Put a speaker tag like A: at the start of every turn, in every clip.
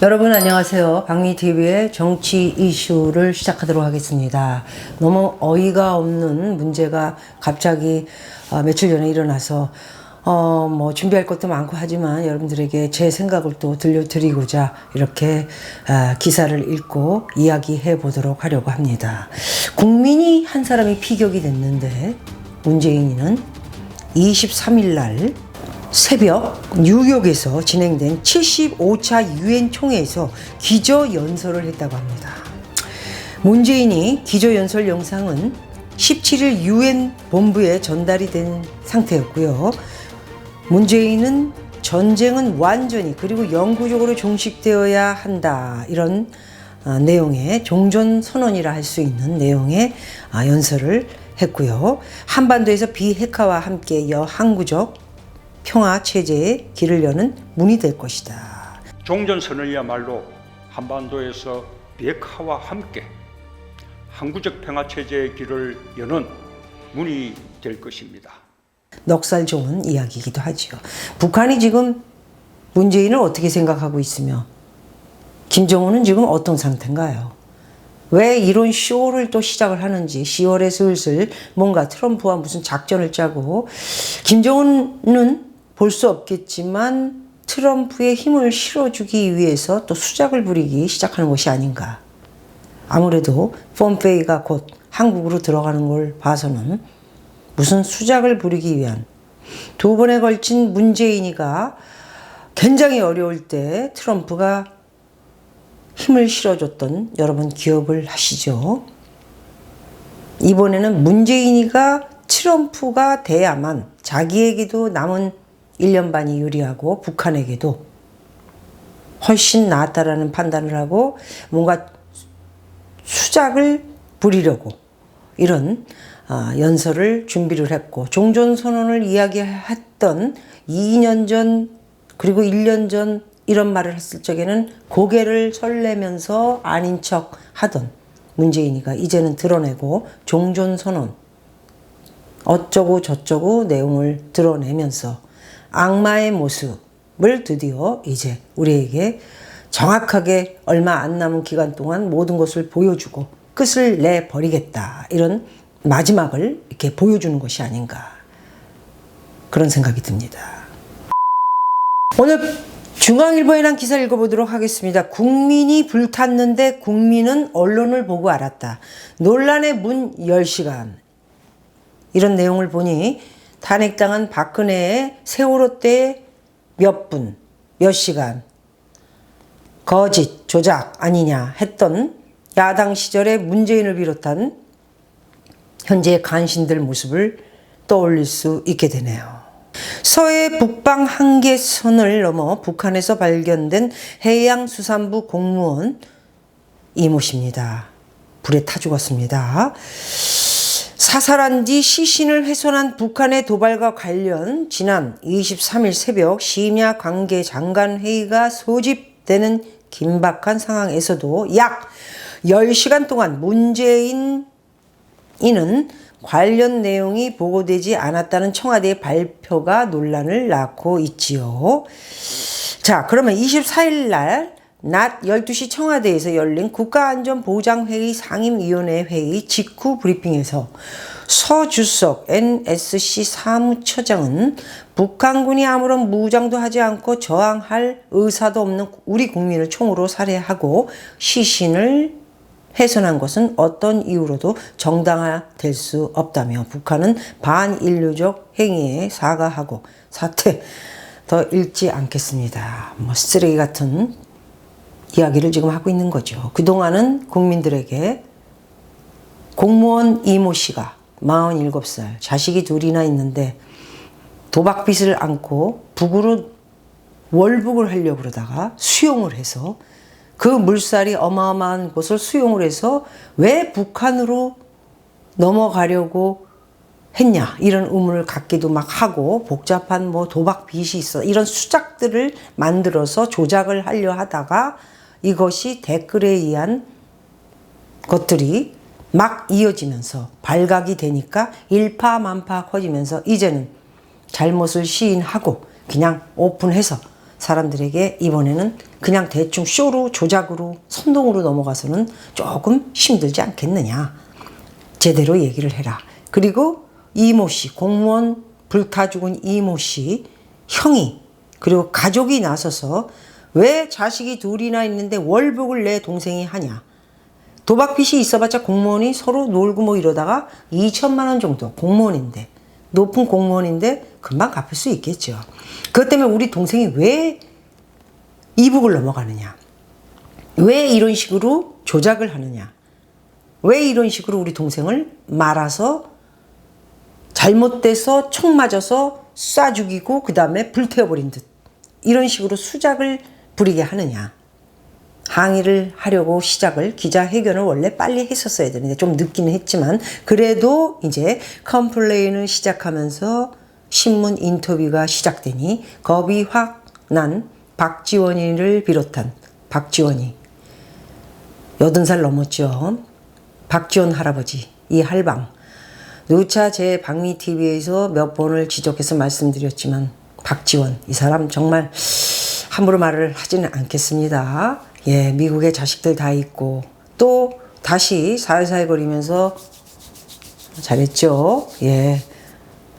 A: 여러분 안녕하세요. 박미TV의 정치 이슈를 시작하도록 하겠습니다. 너무 어이가 없는 문제가 갑자기 며칠 전에 일어나서 준비할 것도 많고 하지만 여러분들에게 제 생각을 또 들려드리고자 이렇게 기사를 읽고 이야기해 보도록 하려고 합니다. 국민이 한 사람이 피격이 됐는데 문재인은 23일 날 새벽 뉴욕에서 진행된 75차 유엔 총회에서 기조연설을 했다고 합니다. 문재인이 기조연설 영상은 17일 유엔 본부에 전달이 된 상태였고요. 문재인은 전쟁은 완전히 그리고 영구적으로 종식되어야 한다, 이런 내용의 종전선언이라 할 수 있는 내용의 연설을 했고요. 한반도에서 비핵화와 함께 여항구적 평화 체제의 길을 여는 문이 될 것이다.
B: 종전선언이야말로 한반도에서 비핵화와 함께 항구적 평화 체제의 길을 여는 문이 될 것입니다.
A: 넉살 좋은 이야기이기도 하죠. 북한이 지금 문재인을 어떻게 생각하고 있으며 김정은은 지금 어떤 상태인가요? 왜 이런 쇼를 또 시작을 하는지 10월에 슬슬 뭔가 트럼프와 무슨 작전을 짜고, 김정은은 볼 수 없겠지만 트럼프의 힘을 실어주기 위해서 또 수작을 부리기 시작하는 것이 아닌가. 아무래도 폼페이가 곧 한국으로 들어가는 걸 봐서는 무슨 수작을 부리기 위한, 두 번에 걸친 문재인이가 굉장히 어려울 때 트럼프가 힘을 실어줬던 여러분 기억을 하시죠? 이번에는 문재인이가 트럼프가 돼야만 자기에게도 남은 1년 반이 유리하고 북한에게도 훨씬 낫다라는 판단을 하고 뭔가 수작을 부리려고 이런 연설을 준비를 했고, 종전선언을 이야기했던 2년 전 그리고 1년 전 이런 말을 했을 적에는 고개를 설레면서 아닌 척 하던 문재인이가 이제는 드러내고 종전선언 어쩌고 저쩌고 내용을 드러내면서 악마의 모습을 드디어 이제 우리에게 정확하게 얼마 안 남은 기간 동안 모든 것을 보여주고 끝을 내버리겠다, 이런 마지막을 이렇게 보여주는 것이 아닌가, 그런 생각이 듭니다. 오늘 중앙일보에 난 기사를 읽어보도록 하겠습니다. 국민이 불탔는데 국민은 언론을 보고 알았다. 논란의 문 10시간. 이런 내용을 보니 탄핵당한 박근혜의 세월호 때 몇 분, 몇 시간 거짓, 조작 아니냐 했던 야당 시절의 문재인을 비롯한 현재의 간신들 모습을 떠올릴 수 있게 되네요. 서해 북방 한계선을 넘어 북한에서 발견된 해양수산부 공무원 이모 씨입니다. 불에 타 죽었습니다. 사살한 뒤 시신을 훼손한 북한의 도발과 관련 지난 23일 새벽 심야 관계 장관 회의가 소집되는 긴박한 상황에서도 약 10시간 동안 문재인이는 관련 내용이 보고되지 않았다는 청와대의 발표가 논란을 낳고 있지요. 자, 그러면 24일 날 낮 12시 청와대에서 열린 국가안전보장회의 상임위원회 회의 직후 브리핑에서 서 주석 NSC 사무처장은 북한군이 아무런 무장도 하지 않고 저항할 의사도 없는 우리 국민을 총으로 살해하고 시신을 훼손한 것은 어떤 이유로도 정당화될 수 없다며 북한은 반인류적 행위에 사과하고 사퇴 더 읽지 않겠습니다. 쓰레기 같은 이야기를 지금 하고 있는 거죠. 그동안은 국민들에게 공무원 이모 씨가 47살, 자식이 둘이나 있는데 도박빚을 안고 북으로 월북을 하려고 그러다가 수용을 해서 그 물살이 어마어마한 곳을 수용을 해서 왜 북한으로 넘어가려고 했냐, 이런 의문을 갖기도 막 하고, 복잡한 도박 빚이 있어, 이런 수작들을 만들어서 조작을 하려 하다가 이것이 댓글에 의한 것들이 막 이어지면서 발각이 되니까 일파만파 커지면서 이제는 잘못을 시인하고 그냥 오픈해서 사람들에게 이번에는 그냥 대충 쇼로 조작으로 선동으로 넘어가서는 조금 힘들지 않겠느냐. 제대로 얘기를 해라. 그리고 이모 씨, 공무원 불타 죽은 이모 씨 형이 그리고 가족이 나서서 왜 자식이 둘이나 있는데 월북을 내 동생이 하냐. 도박빚이 있어봤자 공무원이 서로 놀고 뭐 이러다가 2천만 원 정도 공무원인데 높은 공무원인데 금방 갚을 수 있겠죠. 그것 때문에 우리 동생이 왜 이북을 넘어가느냐. 왜 이런 식으로 조작을 하느냐. 왜 이런 식으로 우리 동생을 말아서 잘못돼서 총 맞아서 쏴 죽이고 그 다음에 불태워버린 듯 이런 식으로 수작을 부리게 하느냐. 항의를 하려고 시작을 기자회견을 원래 빨리 했었어야 되는데 좀 늦기는 했지만 그래도 이제 컴플레인을 시작하면서 신문 인터뷰가 시작되니 겁이 확 난 박지원이를 비롯한 박지원이 80살 넘었죠. 박지원 할아버지 이 할방 누차 제 박미TV에서 몇 번을 지적해서 말씀드렸지만 박지원 이 사람 정말 함부로 말을 하지는 않겠습니다. 예, 미국에 자식들 다 있고 또 다시 살살거리면서 잘했죠. 예,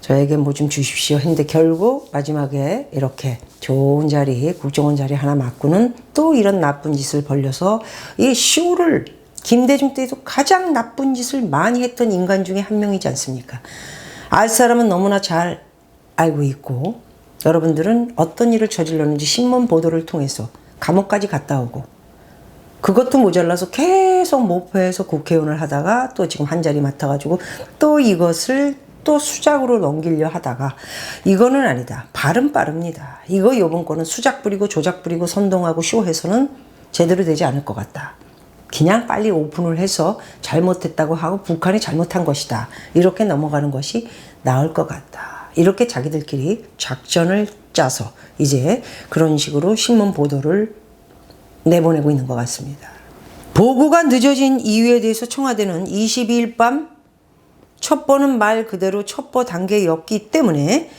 A: 저에게 뭐 좀 주십시오 했는데 결국 마지막에 이렇게 좋은 자리 국정원 자리 하나 맡고는 또 이런 나쁜 짓을 벌려서 이 쇼를 김대중 때도 가장 나쁜 짓을 많이 했던 인간 중에 한 명이지 않습니까? 알 사람은 너무나 잘 알고 있고 여러분들은 어떤 일을 저질렀는지 신문 보도를 통해서 감옥까지 갔다 오고 그것도 모자라서 계속 모포해서 국회의원을 하다가 또 지금 한 자리 맡아가지고 또 이것을 또 수작으로 넘기려 하다가 이거는 아니다. 발은 빠릅니다. 이거 요번 거는 수작 부리고 조작 부리고 선동하고 쇼해서는 제대로 되지 않을 것 같다. 그냥 빨리 오픈을 해서 잘못했다고 하고 북한이 잘못한 것이다. 이렇게 넘어가는 것이 나을 것 같다. 이렇게 자기들끼리 작전을 짜서 이제 그런 식으로 신문 보도를 내보내고 있는 것 같습니다. 보고가 늦어진 이유에 대해서 청와대는 22일 밤 첩보는 말 그대로 첩보 단계였기 때문에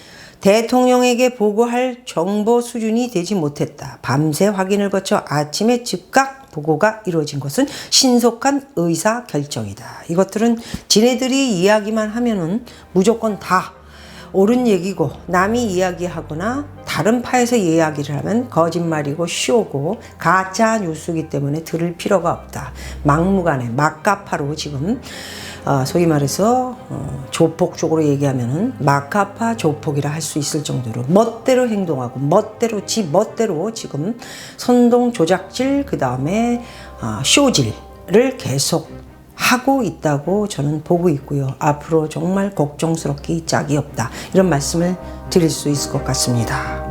A: 대통령에게 보고할 정보 수준이 되지 못했다. 밤새 확인을 거쳐 아침에 즉각 보고가 이루어진 것은 신속한 의사 결정이다. 이것들은 지네들이 이야기만 하면은 무조건 다 옳은 얘기고 남이 이야기하거나 다른 파에서 이야기를 하면 거짓말이고 쇼고 가짜 뉴스이기 때문에 들을 필요가 없다. 막무가내 막가파로 지금 소위 말해서 조폭 쪽으로 얘기하면은 막가파 조폭이라 할 수 있을 정도로 멋대로 행동하고 지 멋대로 지금 선동 조작질 그 다음에 쇼질을 계속 하고 있다고 저는 보고 있고요. 앞으로 정말 걱정스럽기 짝이 없다. 이런 말씀을 드릴 수 있을 것 같습니다.